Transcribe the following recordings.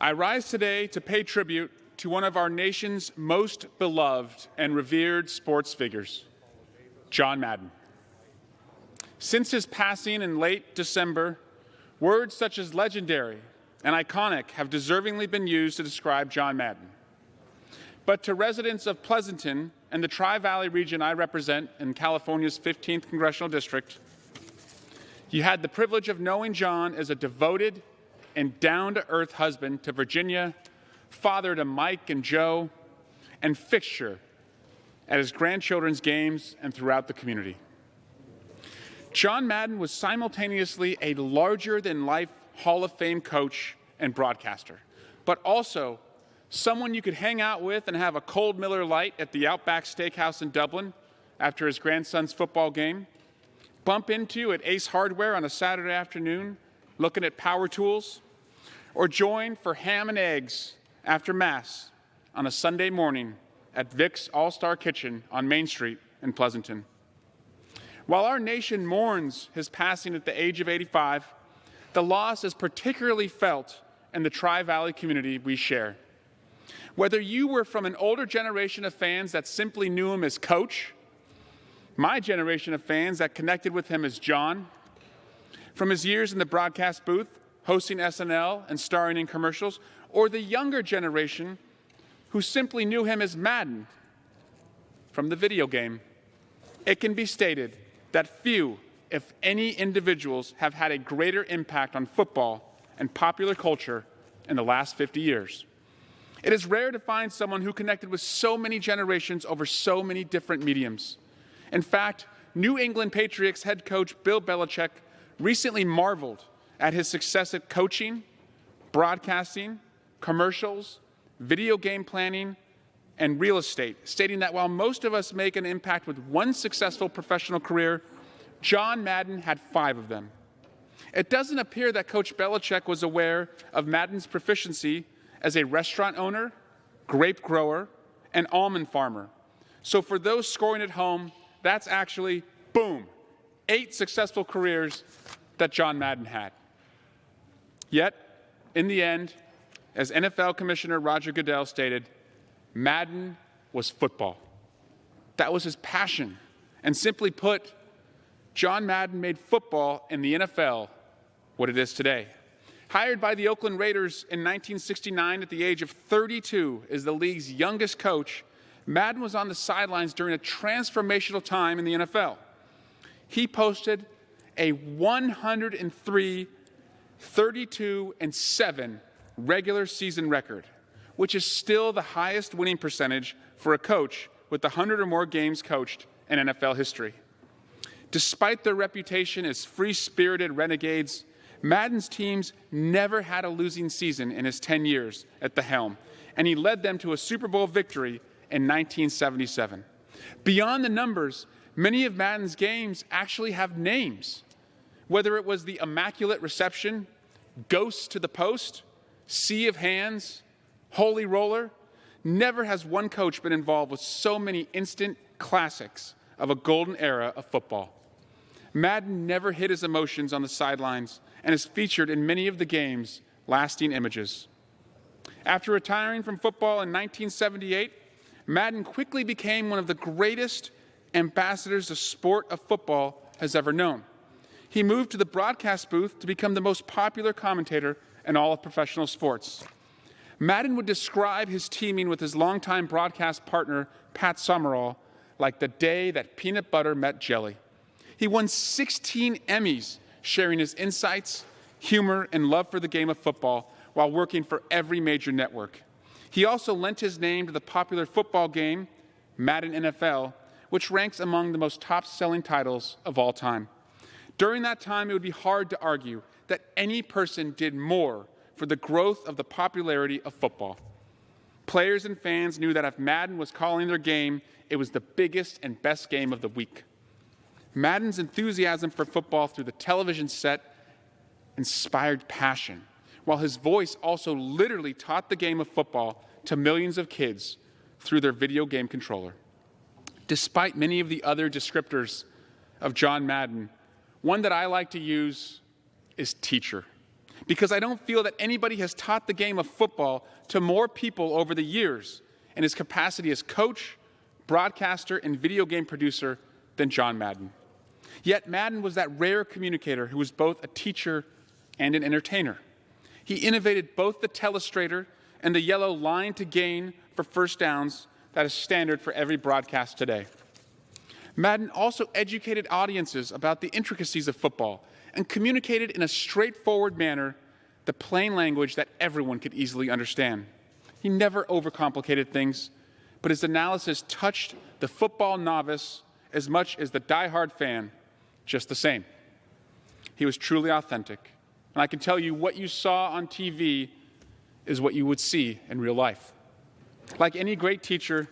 I rise today to pay tribute to one of our nation's most beloved and revered sports figures, John Madden. Since his passing in late December, words such as legendary and iconic have deservingly been used to describe John Madden. But to residents of Pleasanton and the Tri-Valley region I represent in California's 15th Congressional District, you had the privilege of knowing John as a devoted and down-to-earth husband to Virginia, father to Mike and Joe, and fixture at his grandchildren's games and throughout the community. John Madden was simultaneously a larger-than-life Hall of Fame coach and broadcaster, but also someone you could hang out with and have a cold Miller Lite at the Outback Steakhouse in Dublin after his grandson's football game, bump into at Ace Hardware on a Saturday afternoon looking at power tools, or join for ham and eggs after Mass on a Sunday morning at Vic's All-Star Kitchen on Main Street in Pleasanton. While our nation mourns his passing at the age of 85, the loss is particularly felt in the Tri-Valley community we share. Whether you were from an older generation of fans that simply knew him as Coach, my generation of fans that connected with him as John, from his years in the broadcast booth, hosting SNL and starring in commercials, or the younger generation who simply knew him as Madden from the video game, it can be stated that few, if any, individuals have had a greater impact on football and popular culture in the last 50 years. It is rare to find someone who connected with so many generations over so many different mediums. In fact, New England Patriots head coach Bill Belichick recently marveled at his success at coaching, broadcasting, commercials, video game planning, and real estate, stating that while most of us make an impact with one successful professional career, John Madden had 5 of them. It doesn't appear that Coach Belichick was aware of Madden's proficiency as a restaurant owner, grape grower, and almond farmer. So for those scoring at home, that's actually, boom, 8 successful careers that John Madden had. Yet, in the end, as NFL Commissioner Roger Goodell stated, Madden was football. That was his passion. And simply put, John Madden made football in the NFL what it is today. Hired by the Oakland Raiders in 1969 at the age of 32 as the league's youngest coach, Madden was on the sidelines during a transformational time in the NFL. He posted a 103, 32, and 7 regular season record, which is still the highest winning percentage for a coach with 100 or more games coached in NFL history. Despite their reputation as free-spirited renegades, Madden's teams never had a losing season in his 10 years at the helm, and he led them to a Super Bowl victory in 1977. Beyond the numbers, many of Madden's games actually have names. Whether it was the Immaculate Reception, Ghosts to the Post, Sea of Hands, Holy Roller, never has one coach been involved with so many instant classics of a golden era of football. Madden never hid his emotions on the sidelines and is featured in many of the game's lasting images. After retiring from football in 1978, Madden quickly became one of the greatest ambassadors the sport of football has ever known. He moved to the broadcast booth to become the most popular commentator in all of professional sports. Madden would describe his teaming with his longtime broadcast partner, Pat Summerall, like the day that peanut butter met jelly. He won 16 Emmys sharing his insights, humor, and love for the game of football while working for every major network. He also lent his name to the popular football game, Madden NFL, which ranks among the most top-selling titles of all time. During that time, it would be hard to argue that any person did more for the growth of the popularity of football. Players and fans knew that if Madden was calling their game, it was the biggest and best game of the week. Madden's enthusiasm for football through the television set inspired passion, while his voice also literally taught the game of football to millions of kids through their video game controller. Despite many of the other descriptors of John Madden, one that I like to use is teacher, because I don't feel that anybody has taught the game of football to more people over the years in his capacity as coach, broadcaster, and video game producer than John Madden. Yet Madden was that rare communicator who was both a teacher and an entertainer. He innovated both the telestrator and the yellow line to gain for first downs that is standard for every broadcast today. Madden also educated audiences about the intricacies of football and communicated in a straightforward manner the plain language that everyone could easily understand. He never overcomplicated things, but his analysis touched the football novice as much as the diehard fan, just the same. He was truly authentic, and I can tell you what you saw on TV is what you would see in real life. Like any great teacher,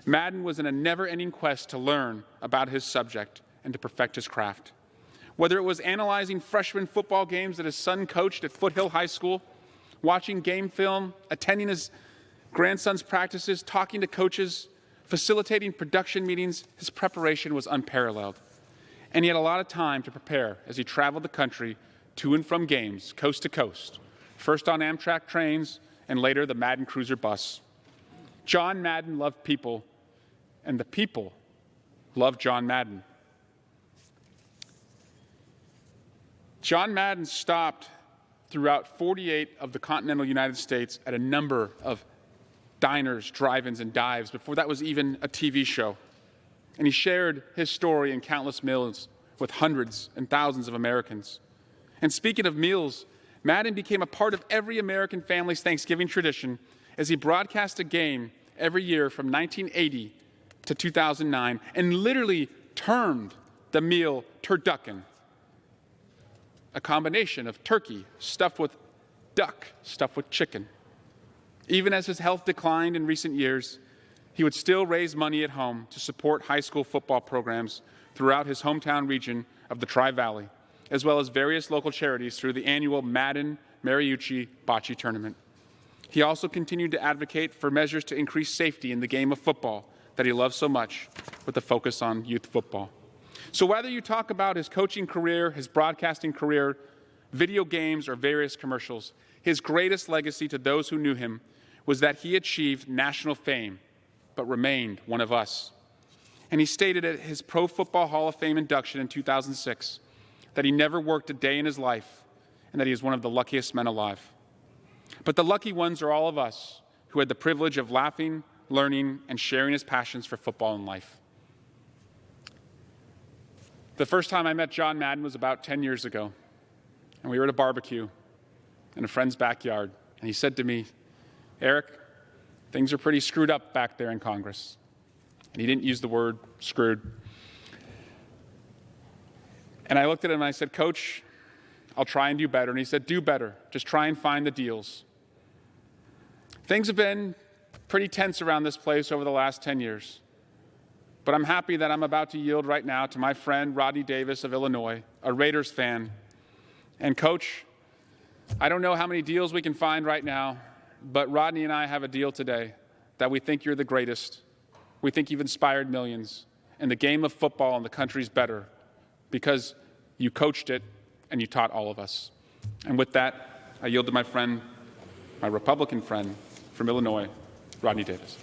Madden was in a never-ending quest to learn about his subject and to perfect his craft. Whether it was analyzing freshman football games that his son coached at Foothill High School, watching game film, attending his grandson's practices, talking to coaches, facilitating production meetings, his preparation was unparalleled. And he had a lot of time to prepare as he traveled the country to and from games, coast to coast, first on Amtrak trains and later the Madden Cruiser bus. John Madden loved people, and the people loved John Madden. John Madden stopped throughout 48 of the continental United States at a number of diners, drive-ins, and dives before that was even a TV show. And he shared his story in countless meals with hundreds and thousands of Americans. And speaking of meals, Madden became a part of every American family's Thanksgiving tradition as he broadcast a game every year from 1980 to 2009 and literally termed the meal turducken, a combination of turkey stuffed with duck, stuffed with chicken. Even as his health declined in recent years, he would still raise money at home to support high school football programs throughout his hometown region of the Tri-Valley, as well as various local charities through the annual Madden Mariucci Bocce Tournament. He also continued to advocate for measures to increase safety in the game of football that he loves so much, with a focus on youth football. So whether you talk about his coaching career, his broadcasting career, video games, or various commercials, his greatest legacy to those who knew him was that he achieved national fame, but remained one of us. And he stated at his Pro Football Hall of Fame induction in 2006 that he never worked a day in his life and that he is one of the luckiest men alive. But the lucky ones are all of us who had the privilege of laughing, learning, and sharing his passions for football and life. The first time I met John Madden was about 10 years ago, and we were at a barbecue in a friend's backyard, and he said to me, "Eric, things are pretty screwed up back there in Congress." And he didn't use the word screwed. And I looked at him and I said, "Coach, I'll try and do better." And he said, "Do better. Just try and find the deals." Things have been pretty tense around this place over the last 10 years. But I'm happy that I'm about to yield right now to my friend Rodney Davis of Illinois, a Raiders fan. And Coach, I don't know how many deals we can find right now, but Rodney and I have a deal today that we think you're the greatest. We think you've inspired millions. And the game of football in the country's better because you coached it and you taught all of us. And with that, I yield to my friend, my Republican friend from Illinois, Rodney Davis.